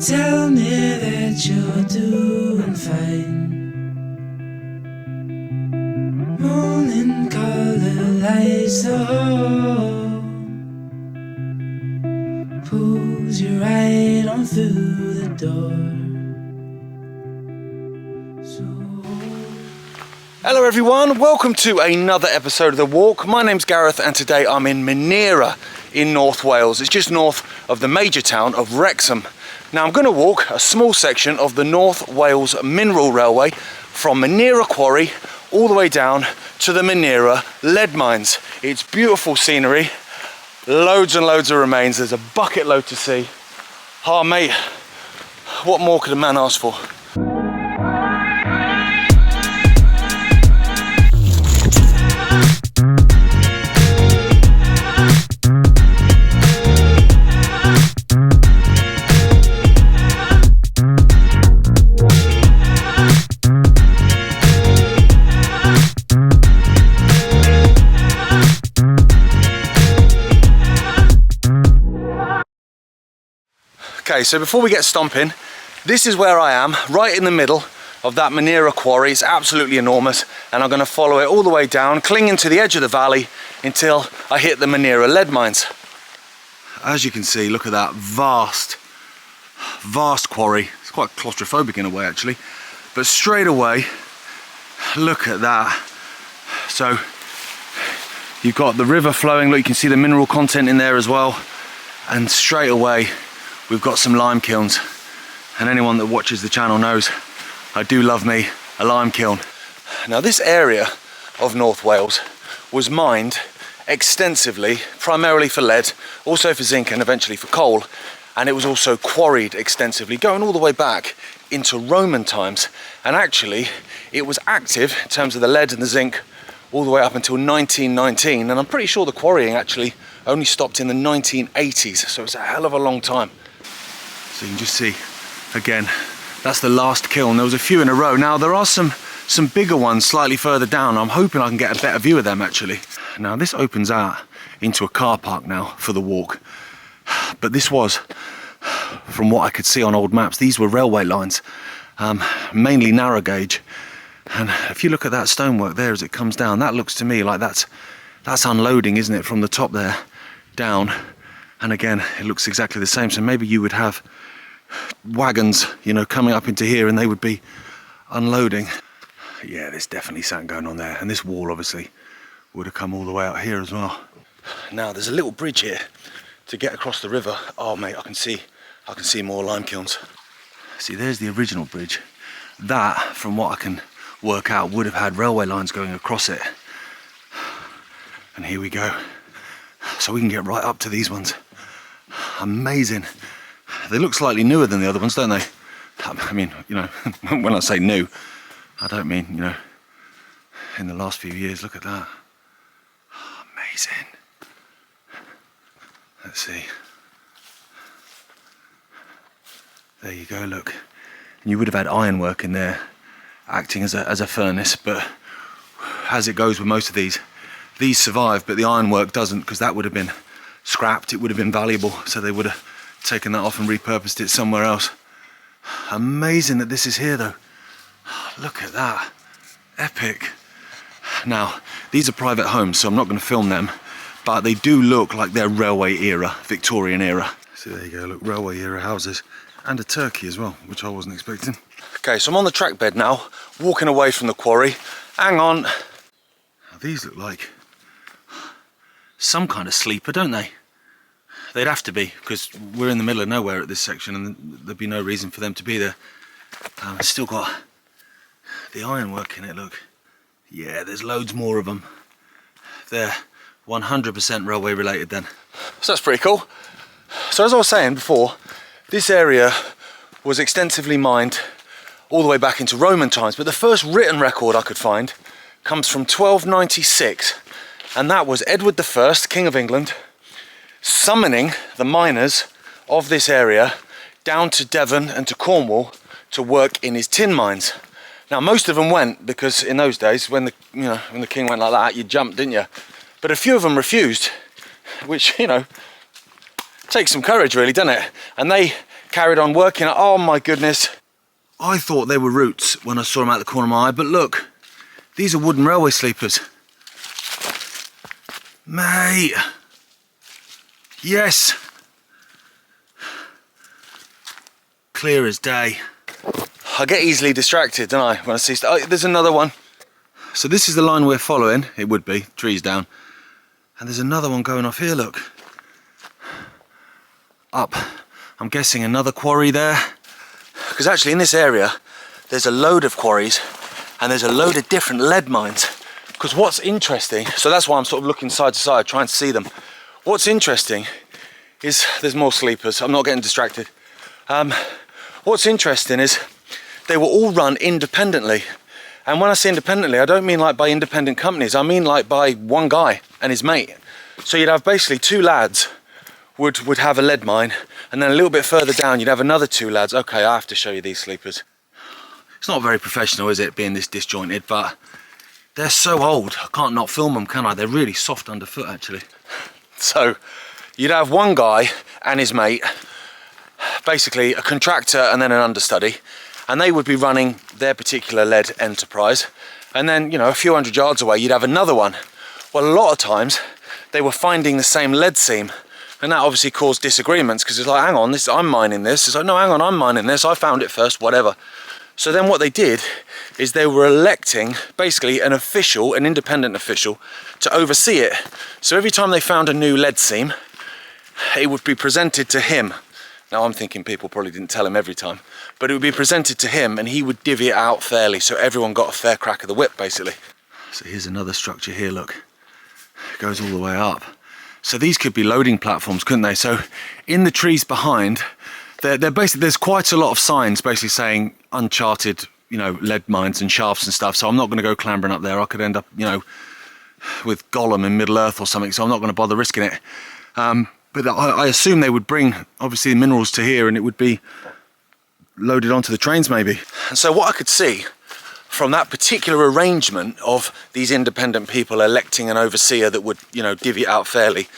tell me that you're doing fine. Morning color lights the hall, pulls you right on through the door. Hello everyone, welcome to another episode of The Walk. My name's Gareth and today I'm in Minera in North Wales. It's just north of the major town of Wrexham. Now I'm going to walk a small section of the North Wales Mineral Railway from Minera Quarry all the way down to the Minera Lead Mines. It's beautiful scenery, loads and loads of remains. There's a bucket load to see. Oh mate, what more could a man ask for? Okay, so before we get stomping, this is where I am, right in the middle of that Minera quarry. It's absolutely enormous, and I'm going to follow it all the way down, clinging to the edge of the valley until I hit the Minera Lead Mines. As you can see, look at that vast quarry. It's quite claustrophobic in a way actually, but straight away, look at that. So you've got the river flowing, look, you can see the mineral content in there as well, and straight away we've got some lime kilns, and anyone that watches the channel knows I do love me a lime kiln. Now this area of North Wales was mined extensively, primarily for lead, also for zinc and eventually for coal, and it was also quarried extensively, going all the way back into Roman times, and actually it was active in terms of the lead and the zinc all the way up until 1919, and I'm pretty sure the quarrying actually only stopped in the 1980s, so it's a hell of a long time. So you can just see, again, that's the last kiln. There was a few in a row. Now there are some bigger ones slightly further down. I'm hoping I can get a better view of them actually. Now this opens out into a car park now for the walk. But this was, from what I could see on old maps, these were railway lines, mainly narrow gauge. And if you look at that stonework there as it comes down, that looks to me like that's unloading, isn't it, from the top there down. And again, it looks exactly the same. So maybe you would have wagons, you know, coming up into here and they would be unloading. Yeah, there's definitely something going on there. And this wall obviously would have come all the way out here as well. Now there's a little bridge here to get across the river. Oh mate, I can see more lime kilns. See, there's the original bridge. That, from what I can work out, would have had railway lines going across it. And here we go. So we can get right up to these ones. Amazing. They look slightly newer than the other ones, don't they? I mean, you know, when I say new, I don't mean, you know, in the last few years. Look at that. Amazing. Let's see. There you go, look. And you would have had ironwork in there acting as a furnace, but as it goes with most of these survive, but the ironwork doesn't, because that would have been scrapped. It would have been valuable, so they would have taken that off and repurposed it somewhere else. Amazing that this is here though. Look at that. Epic. Now, these are private homes, so I'm not going to film them, but they do look like they're railway era, Victorian era. So there you go, look, railway era houses, and a turkey as well, which I wasn't expecting. Okay, so I'm on the track bed now, walking away from the quarry. Hang on. Now, these look like some kind of sleeper, don't they? They'd have to be, because we're in the middle of nowhere at this section and there'd be no reason for them to be there. It's still got the ironwork in it, look. Yeah, there's loads more of them. They're 100% railway related then. So that's pretty cool. So as I was saying before, this area was extensively mined all the way back into Roman times, but the first written record I could find comes from 1296, and that was Edward I, King of England, summoning the miners of this area down to Devon and to Cornwall to work in his tin mines. Now most of them went, because in those days when the king went like that, you jumped, didn't you? But a few of them refused, which, you know, takes some courage really, doesn't it? And they carried on working. Oh my goodness. I thought they were roots when I saw them out the corner of my eye, but look, these are wooden railway sleepers. Mate. Yes. Clear as day. I get easily distracted, don't I, when I see stuff. Oh, there's another one. So this is the line we're following. It would be, trees down. And there's another one going off here, look. Up. I'm guessing another quarry there. Because actually in this area, there's a load of quarries and there's a load of different lead mines. Because what's interesting, so that's why I'm sort of looking side to side, trying to see them. What's interesting is, there's more sleepers, I'm not getting distracted. What's interesting is they were all run independently. And when I say independently, I don't mean like by independent companies, I mean like by one guy and his mate. So you'd have basically two lads would have a lead mine, and then a little bit further down you'd have another two lads. Okay, I have to show you these sleepers. It's not very professional, is it, being this disjointed, but they're so old, I can't not film them, can I? They're really soft underfoot, actually. So you'd have one guy and his mate, basically a contractor and then an understudy, and they would be running their particular lead enterprise. And then, you know, a few hundred yards away you'd have another one. Well, a lot of times they were finding the same lead seam, and that obviously caused disagreements, because it's like, hang on, this, I'm mining this. It's like, no, hang on, I'm mining this, I found it first, whatever. So then what they did is they were electing basically an official, an independent official, to oversee it. So every time they found a new lead seam, it would be presented to him. Now I'm thinking people probably didn't tell him every time, but it would be presented to him and he would divvy it out fairly, so everyone got a fair crack of the whip, basically. So here's another structure here, look. It goes all the way up. So these could be loading platforms, couldn't they? So in the trees behind, they're basically, there's quite a lot of signs basically saying uncharted, you know, lead mines and shafts and stuff. So I'm not going to go clambering up there. I could end up, you know, with Gollum in Middle Earth or something. So I'm not going to bother risking it. But I assume they would bring, obviously, the minerals to here and it would be loaded onto the trains maybe. And so what I could see from that particular arrangement of these independent people electing an overseer that would, you know, divvy it out fairly,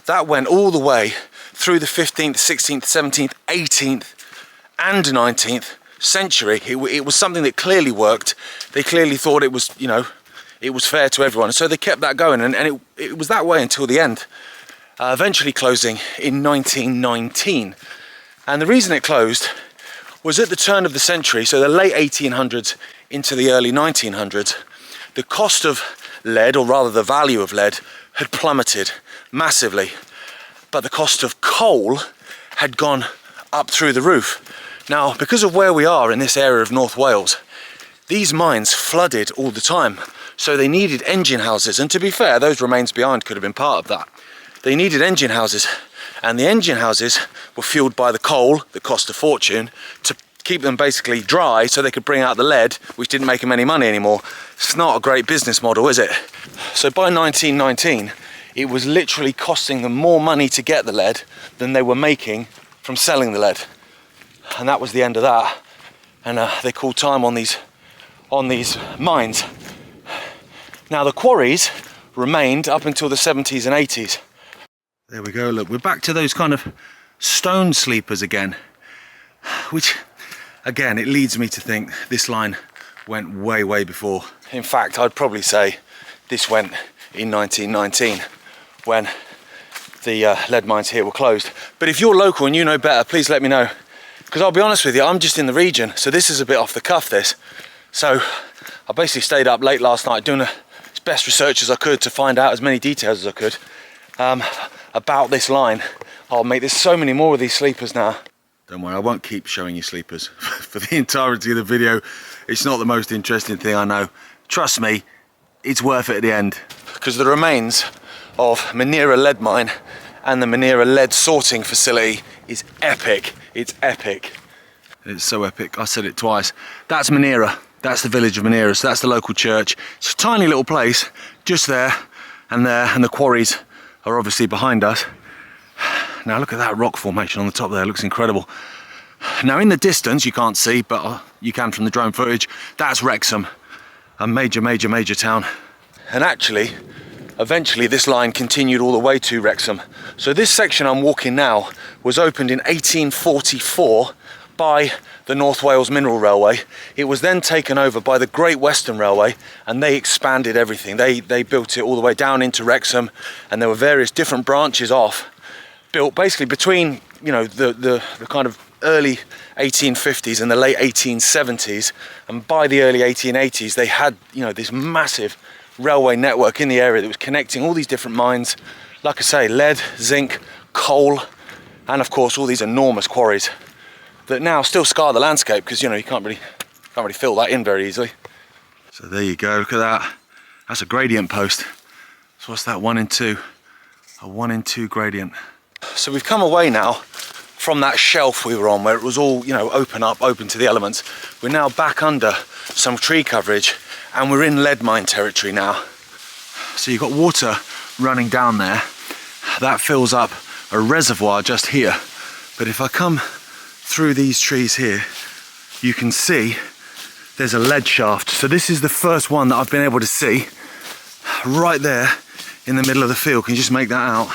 that went all the way through the 15th, 16th, 17th, 18th and 19th century. It was something that clearly worked. They clearly thought it was, you know, it was fair to everyone. And so they kept that going, and it was that way until the end, eventually closing in 1919. And the reason it closed was at the turn of the century, so the late 1800s into the early 1900s, the cost of lead, or rather the value of lead, had plummeted massively. But the cost of coal had gone up through the roof. Now, because of where we are in this area of North Wales, these mines flooded all the time. So they needed engine houses, and to be fair, those remains behind could have been part of that. They needed engine houses, and the engine houses were fueled by the coal that cost a fortune to keep them basically dry so they could bring out the lead, which didn't make them any money anymore. It's not a great business model, is it? So by 1919, it was literally costing them more money to get the lead than they were making from selling the lead. And that was the end of that. And they called time on these mines. Now the quarries remained up until the 70s and 80s. There we go, look, we're back to those kind of stone sleepers again, which, again, it leads me to think this line went way, way before. In fact, I'd probably say this went in 1919 when the lead mines here were closed. But if you're local and you know better, please let me know. Because I'll be honest with you, I'm just in the region, so this is a bit off the cuff, this. So I basically stayed up late last night doing as best research as I could to find out as many details as I could about this line. Oh mate, there's so many more of these sleepers now. Don't worry, I won't keep showing you sleepers for the entirety of the video. It's not the most interesting thing, I know. Trust me, it's worth it at the end. Because the remains of Minera Lead Mine and the Minera Lead Sorting Facility is epic. It's epic. It's so epic, I said it twice. That's Minera, that's the village of Minera, so that's the local church. It's a tiny little place, just there, and the quarries are obviously behind us. Now look at that rock formation on the top there, it looks incredible. Now in the distance, you can't see, but you can from the drone footage, that's Wrexham, a major, major, major town. And actually, eventually this line continued all the way to Wrexham. So this section I'm walking now was opened in 1844 by the North Wales Mineral Railway. It was then taken over by the Great Western Railway, and they expanded everything. They built it all the way down into Wrexham, and there were various different branches off, built basically between, you know, the kind of early 1850s and the late 1870s, and by the early 1880s they had, you know, this massive railway network in the area that was connecting all these different mines, like I say, lead, zinc, coal, and of course all these enormous quarries that now still scar the landscape, because, you know, you can't really fill that in very easily. So there you go, look at that. That's a gradient post. So what's that, 1 in 2? A 1 in 2 gradient. So we've come away now from that shelf we were on, where it was all, you know, open to the elements. We're now back under some tree coverage, and we're in lead mine territory now. So you've got water running down there. That fills up a reservoir just here. But if I come through these trees here, you can see there's a lead shaft. So this is the first one that I've been able to see right there in the middle of the field. Can you just make that out?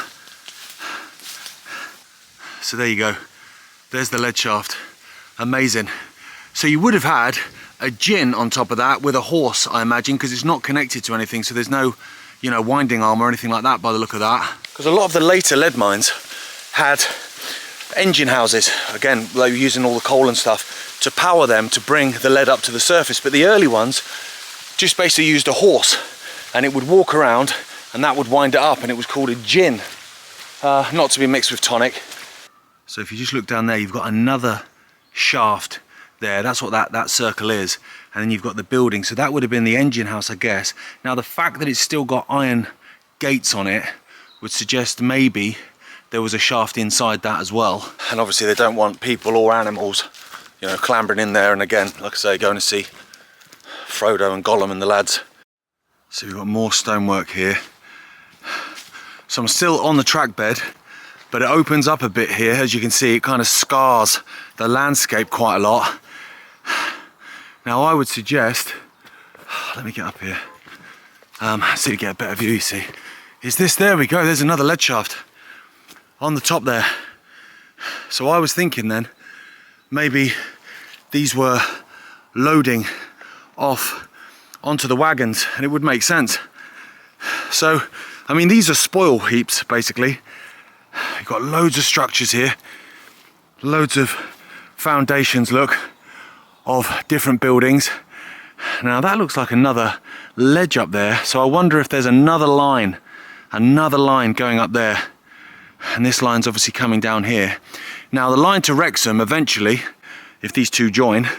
So there you go, there's the lead shaft. Amazing. So you would have had a gin on top of that with a horse, I imagine, because it's not connected to anything, so there's no, you know, winding arm or anything like that by the look of that. Because a lot of the later lead mines had engine houses, again, they were using all the coal and stuff to power them to bring the lead up to the surface, but the early ones just basically used a horse, and it would walk around and that would wind it up, and it was called a gin, not to be mixed with tonic. So if you just look down there, you've got another shaft there. That's what that circle is. And then you've got the building. So that would have been the engine house, I guess. Now the fact that it's still got iron gates on it would suggest maybe there was a shaft inside that as well. And obviously they don't want people or animals, you know, clambering in there. And again, like I say, going to see Frodo and Gollum and the lads. So we've got more stonework here. So I'm still on the track bed, but it opens up a bit here. As you can see, it kind of scars the landscape quite a lot. Now I would suggest, let me get up here, so you get a better view, you see. Is this, there we go, there's another lead shaft on the top there. So I was thinking then, maybe these were loading off onto the wagons, and it would make sense. So, I mean, these are spoil heaps, basically. You've got loads of structures here, loads of foundations, look, of different buildings. Now that looks like another ledge up there, so I wonder if there's another line going up there, and this line's obviously coming down here. Now the line to Wrexham eventually, if these two join,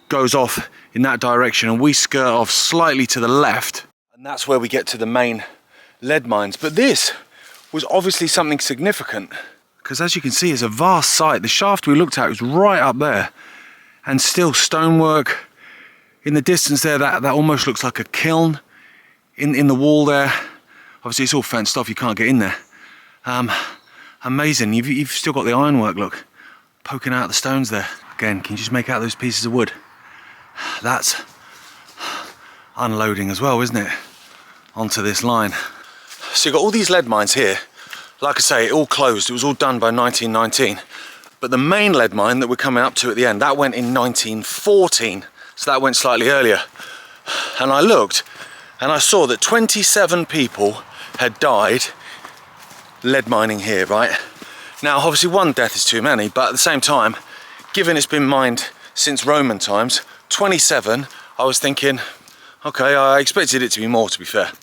goes off in that direction, and we skirt off slightly to the left, and that's where we get to the main lead mines. But this was obviously something significant, because as you can see, it's a vast site. The shaft we looked at was right up there, and still stonework in the distance there. That almost looks like a kiln in the wall there. Obviously it's all fenced off, you can't get in there. Amazing. You've still got the ironwork, look, poking out the stones there. Again, can you just make out those pieces of wood? That's unloading as well, isn't it, onto this line. So you've got all these lead mines here. Like I say, it all closed. It was all done by 1919. But the main lead mine that we're coming up to at the end, that went in 1914. So that went slightly earlier. And I looked and I saw that 27 people had died lead mining here, right? Now, obviously one death is too many, but at the same time, given it's been mined since Roman times, 27, I was thinking, okay, I expected it to be more, to be fair.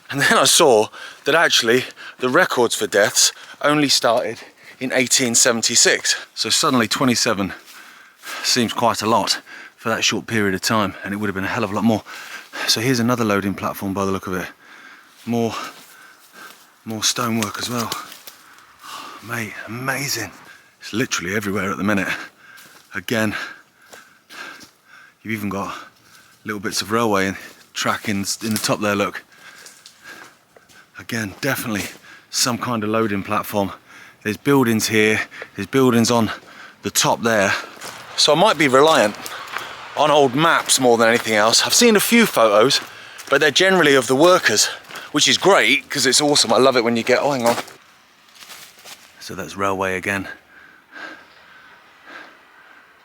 And then I saw that actually the records for deaths only started in 1876. So suddenly 27 seems quite a lot for that short period of time, and it would have been a hell of a lot more. So here's another loading platform by the look of it. More stonework as well. Oh, mate, amazing. It's literally everywhere at the minute. Again, you've even got little bits of railway track in the top there, look. Again, definitely some kind of loading platform. There's buildings here, there's buildings on the top there. So I might be reliant on old maps more than anything else. I've seen a few photos, but they're generally of the workers, which is great because it's awesome. I love it when you get, oh, hang on. So that's railway again.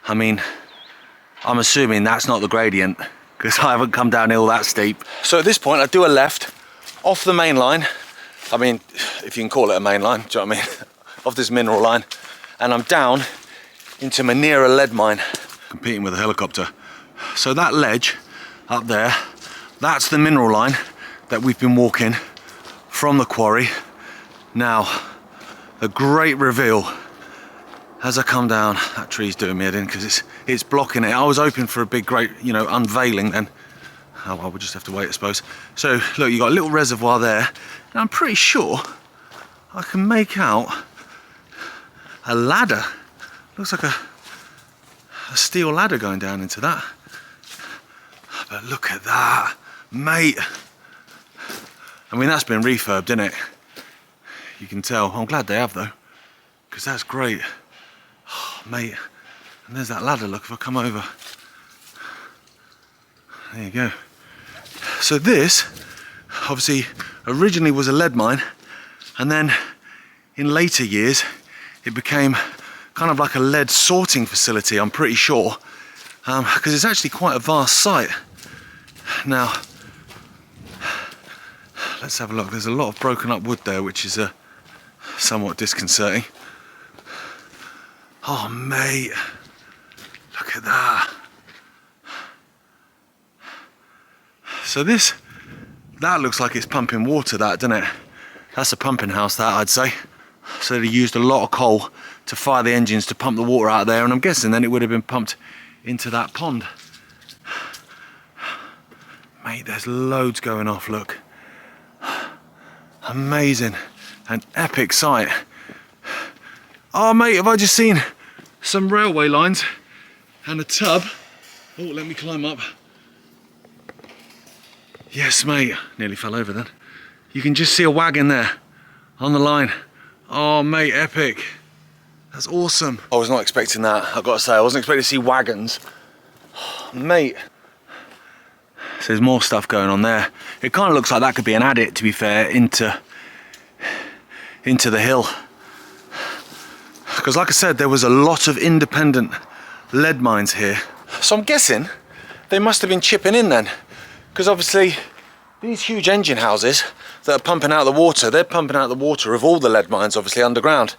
I mean, I'm assuming that's not the gradient, because I haven't come downhill that steep. So at this point I do a left off the main line. I mean, if you can call it a main line, do you know what I mean? Off this mineral line, and I'm down into Minera Lead Mine, competing with a helicopter. So that ledge up there, that's the mineral line that we've been walking from the quarry. Now, a great reveal as I come down. That tree's doing me head in because it's blocking it. I was hoping for a big, great, you know, unveiling then. Oh well, we'll just have to wait, I suppose. So look, you got a little reservoir there, and I'm pretty sure I can make out a ladder. Looks like a steel ladder going down into that. But look at that, mate. I mean, that's been refurbed, isn't it? You can tell. I'm glad they have though, because that's great. Oh, mate, and there's that ladder, look, if I come over. There you go. So this, obviously, originally was a lead mine, and then in later years, it became kind of like a lead sorting facility, I'm pretty sure, because it's actually quite a vast site. Now, let's have a look. There's a lot of broken up wood there, which is somewhat disconcerting. Oh, mate, look at that. So that looks like it's pumping water, that, doesn't it? That's a pumping house, that, I'd say. So they used a lot of coal to fire the engines to pump the water out there, and I'm guessing then it would have been pumped into that pond. Mate, there's loads going off, look. Amazing. An epic sight. Oh, mate, have I just seen some railway lines and a tub? Oh, let me climb up. Yes, mate. Nearly fell over then. You can just see a wagon there on the line. Oh, mate, epic. That's awesome. I was not expecting that, I've got to say. I wasn't expecting to see wagons. Oh, mate. So there's more stuff going on there. It kind of looks like that could be an adit, to be fair, into the hill. Because like I said, there was a lot of independent lead mines here. So I'm guessing they must have been chipping in then. Because obviously, these huge engine houses that are pumping out the water, they're pumping out the water of all the lead mines, obviously, underground.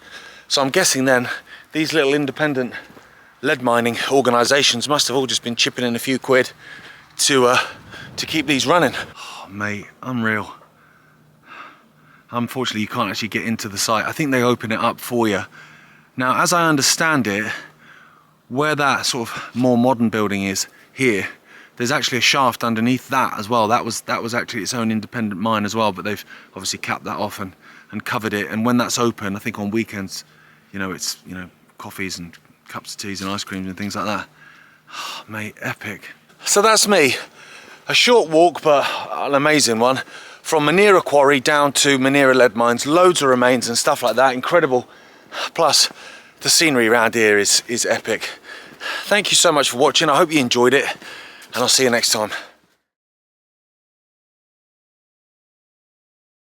So I'm guessing then, these little independent lead mining organisations must have all just been chipping in a few quid to keep these running. Oh, mate, unreal. Unfortunately, you can't actually get into the site. I think they open it up for you. Now, as I understand it, where that sort of more modern building is here, there's actually a shaft underneath that as well. That was actually its own independent mine as well, but they've obviously capped that off and covered it. And when that's open, I think on weekends, you know, it's, you know, coffees and cups of teas and ice creams and things like that. Oh, mate, epic. So that's me. A short walk, but an amazing one. From Minera Quarry down to Minera Lead Mines. Loads of remains and stuff like that. Incredible. Plus, the scenery around here is epic. Thank you so much for watching. I hope you enjoyed it, and I'll see you next time.